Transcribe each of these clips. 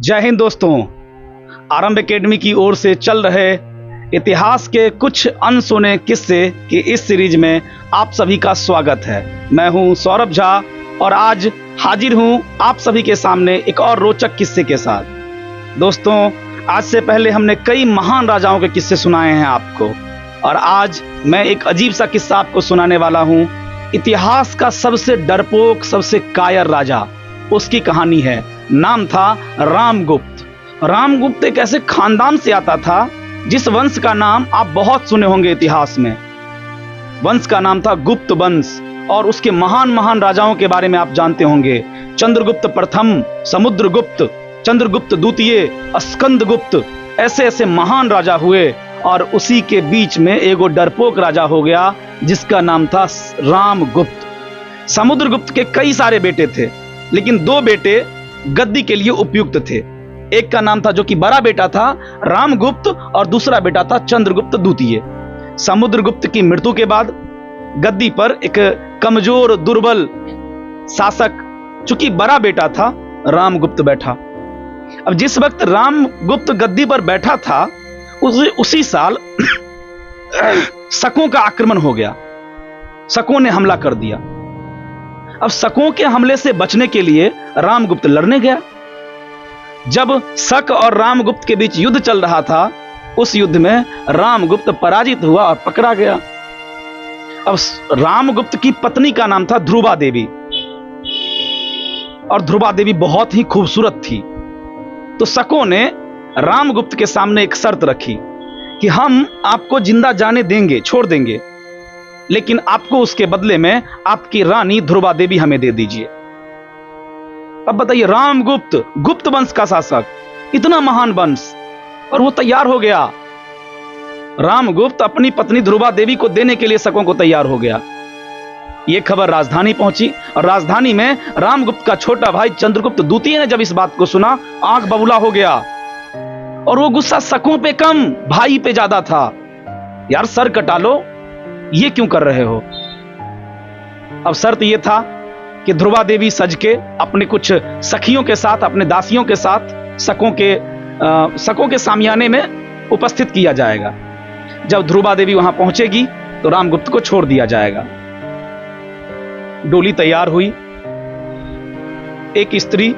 जय हिंद दोस्तों। आरंभ एकेडमी की ओर से चल रहे इतिहास के कुछ अनसुने किस्से की इस सीरीज में आप सभी का स्वागत है। मैं हूं सौरभ झा और आज हाजिर हूं आप सभी के सामने एक और रोचक किस्से के साथ। दोस्तों, आज से पहले हमने कई महान राजाओं के किस्से सुनाए हैं आपको, और आज मैं एक अजीब सा किस्सा आपको सुनाने वाला हूं। इतिहास का सबसे डरपोक, सबसे कायर राजा, उसकी कहानी है। नाम था रामगुप्त। रामगुप्त एक ऐसे खानदान से आता था जिस वंश का नाम आप बहुत सुने होंगे इतिहास में। वंश का नाम था गुप्त वंश, और उसके महान महान राजाओं के बारे में आप जानते होंगे। चंद्रगुप्त प्रथम, समुद्रगुप्त, चंद्रगुप्त द्वितीय, स्कंदगुप्त, ऐसे ऐसे महान राजा हुए। और उसी के बीच में एगो डरपोक राजा हो गया जिसका नाम था रामगुप्त। समुद्रगुप्त के कई सारे बेटे थे, लेकिन दो बेटे गद्दी के लिए उपयुक्त थे। एक का नाम था, जो कि बड़ा बेटा था, रामगुप्त, और दूसरा बेटा था चंद्रगुप्त द्वितीय। समुद्रगुप्त की मृत्यु के बाद गद्दी पर एक कमजोर, दुर्बल शासक, चूंकि बड़ा बेटा था, रामगुप्त बैठा। अब जिस वक्त रामगुप्त गद्दी पर बैठा था, उसी साल शकों का आक्रमण हो गया। शकों ने हमला कर दिया। अब शकों के हमले से बचने के लिए रामगुप्त लड़ने गया। जब शक और रामगुप्त के बीच युद्ध चल रहा था, उस युद्ध में रामगुप्त पराजित हुआ और पकड़ा गया। अब रामगुप्त की पत्नी का नाम था ध्रुवा देवी, और ध्रुवा देवी बहुत ही खूबसूरत थी। तो शकों ने रामगुप्त के सामने एक शर्त रखी कि हम आपको जिंदा जाने देंगे, छोड़ देंगे, लेकिन आपको उसके बदले में आपकी रानी ध्रुवा देवी हमें दे दीजिए। अब बताइए, रामगुप्त, गुप्त वंश का शासक, इतना महान वंश, और वो तैयार हो गया। रामगुप्त अपनी पत्नी ध्रुवा देवी को देने के लिए शकों को तैयार हो गया। यह खबर राजधानी पहुंची, और राजधानी में रामगुप्त का छोटा भाई चंद्रगुप्त द्वितीय ने जब इस बात को सुना, आंख बबूला हो गया। और वो गुस्सा शकों पे कम, भाई पे ज्यादा था। यार, सर कटा लो, ये क्यों कर रहे हो? अब शर्त यह था कि ध्रुवा देवी सज के अपने कुछ सखियों के साथ, अपने दासियों के साथ शकों के सामियाने में उपस्थित किया जाएगा। जब ध्रुवा देवी वहां पहुंचेगी तो रामगुप्त को छोड़ दिया जाएगा। डोली तैयार हुई। एक स्त्री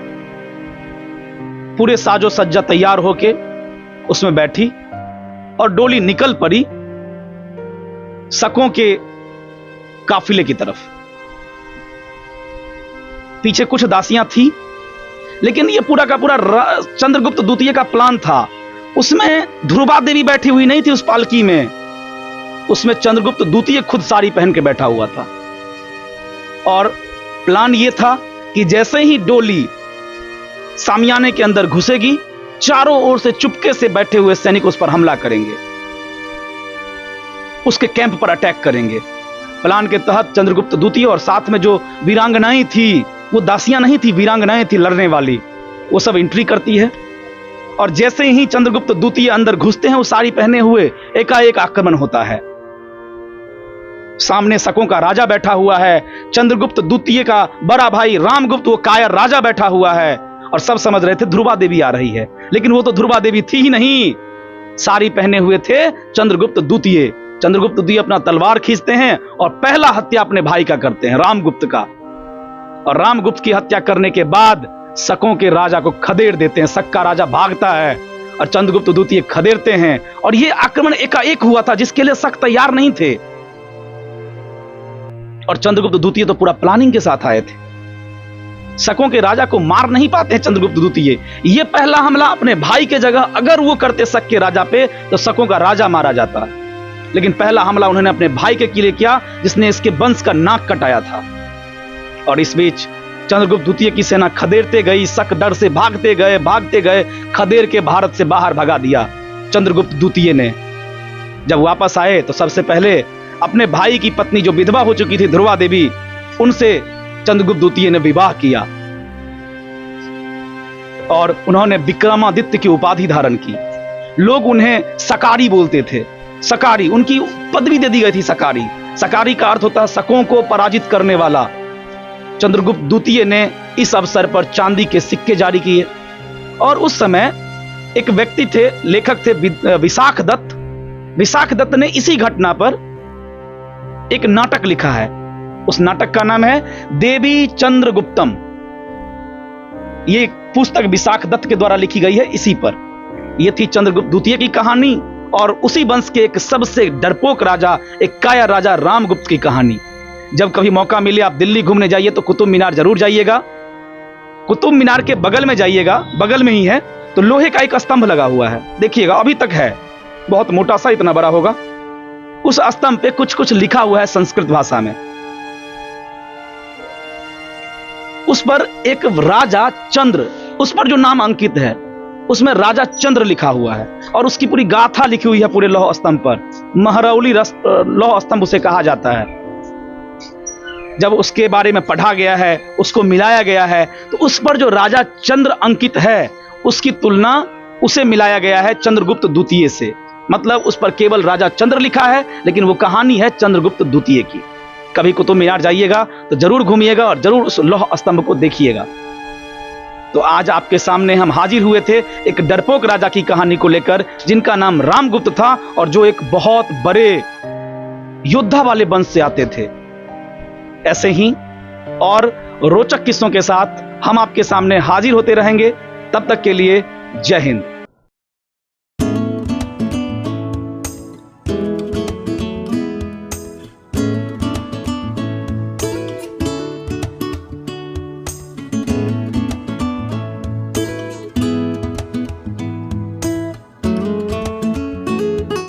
पूरे साजो सज्जा तैयार होके उसमें बैठी, और डोली निकल पड़ी शकों के काफिले की तरफ। पीछे कुछ दासियां थी, लेकिन यह पूरा का पूरा चंद्रगुप्त द्वितीय का प्लान था। उसमें ध्रुवा देवी बैठी हुई नहीं थी उस पालकी में, उसमें चंद्रगुप्त द्वितीय खुद साड़ी पहन के बैठा हुआ था। और प्लान यह था कि जैसे ही डोली सामियाने के अंदर घुसेगी, चारों ओर से चुपके से बैठे हुए सैनिक उस पर हमला करेंगे, उसके कैंप पर अटैक करेंगे। प्लान के तहत चंद्रगुप्त द्वितीय और साथ में जो वीरांगनाएं थी, वो दासियां नहीं थी, वीरांगनाएं थी लड़ने वाली, वो सब एंट्री करती है। और जैसे ही चंद्रगुप्त द्वितीय अंदर घुसते हैं, वो साड़ी पहने हुए, एकाएक आक्रमण होता है। सामने शकों का राजा बैठा हुआ है, चंद्रगुप्त द्वितीय का बड़ा भाई रामगुप्त, वो कायर राजा बैठा हुआ है, और सब समझ रहे थे ध्रुवा देवी आ रही है। लेकिन वो तो ध्रुवा देवी थी ही नहीं, साड़ी पहने हुए थे चंद्रगुप्त द्वितीय। चंद्रगुप्त द्वितीय अपना तलवार खींचते हैं और पहला हत्या अपने भाई का करते हैं, रामगुप्त का। और रामगुप्त की हत्या करने के बाद शकों के राजा को खदेड़ देते हैं। शक का राजा भागता है और चंद्रगुप्त द्वितीय खदेड़ते हैं। और यह आक्रमण एकाएक हुआ था, जिसके लिए शक तैयार नहीं थे, और चंद्रगुप्त द्वितीय तो पूरा प्लानिंग के साथ आए थे। शकों के राजा को मार नहीं पाते हैं चंद्रगुप्त द्वितीय। यह पहला हमला अपने भाई के जगह अगर वो करते शक के राजा पे, तो शकों का राजा मारा जाता। लेकिन पहला हमला उन्होंने अपने भाई के किले किया, जिसने इसके वंश का नाक कटाया था। और इस बीच चंद्रगुप्त द्वितीय की सेना खदेड़ते गई, शक डर से भागते गए, खदेड़ के भारत से बाहर भगा दिया चंद्रगुप्त द्वितीय ने। जब वापस आए तो सबसे पहले अपने भाई की पत्नी, जो विधवा हो चुकी थी ध्रुवा देवी, उनसे चंद्रगुप्त द्वितीय ने विवाह किया, और उन्होंने विक्रमादित्य की उपाधि धारण की। लोग उन्हें सकारी बोलते थे। सकारी, उनकी पदवी दे दी गई थी सकारी। सकारी का अर्थ होता है शकों को पराजित करने वाला। चंद्रगुप्त द्वितीय ने इस अवसर पर चांदी के सिक्के जारी किए और उस समय एक व्यक्ति थे, लेखक थे विशाख दत्त। विशाख दत्त ने इसी घटना पर एक नाटक लिखा है। उस नाटक का नाम है देवी चंद्रगुप्तम। ये पुस्तक विशाख दत्त के द्वारा लिखी गई है इसी पर। यह थी चंद्रगुप्त द्वितीय की कहानी और उसी वंश के एक सबसे डरपोक राजा, एक कायर राजा रामगुप्त की कहानी। जब कभी मौका मिले आप दिल्ली घूमने जाइए तो कुतुब मीनार जरूर जाइएगा। कुतुब मीनार के बगल में जाइएगा, बगल में ही है, तो लोहे का एक स्तंभ लगा हुआ है, देखिएगा अभी तक है, बहुत मोटा सा, इतना बड़ा होगा। उस स्तंभ पे कुछ कुछ लिखा हुआ है संस्कृत भाषा में। उस पर एक राजा चंद्र, उस पर जो नाम अंकित है उसमें राजा चंद्र लिखा हुआ है और उसकी पूरी गाथा लिखी हुई है पूरे लौह स्तंभ पर। महरौली लौह स्तंभ उसे कहा जाता है। जब उसके बारे में पढ़ा गया है, उसको मिलाया गया है, तो उस पर जो राजा चंद्र अंकित है उसकी तुलना उसे मिलाया गया है चंद्रगुप्त द्वितीय से। मतलब उस पर केवल राजा चंद्र लिखा है, लेकिन वो कहानी है चंद्रगुप्त द्वितीय की। कभी कुतुब मीनार जाइएगा तो जरूर घूमिएगा और जरूर उस लौह स्तंभ को देखिएगा। तो आज आपके सामने हम हाजिर हुए थे एक डरपोक राजा की कहानी को लेकर, जिनका नाम रामगुप्त था और जो एक बहुत बड़े योद्धा वाले वंश से आते थे। ऐसे ही और रोचक किस्सों के साथ हम आपके सामने हाजिर होते रहेंगे। तब तक के लिए जय हिंद।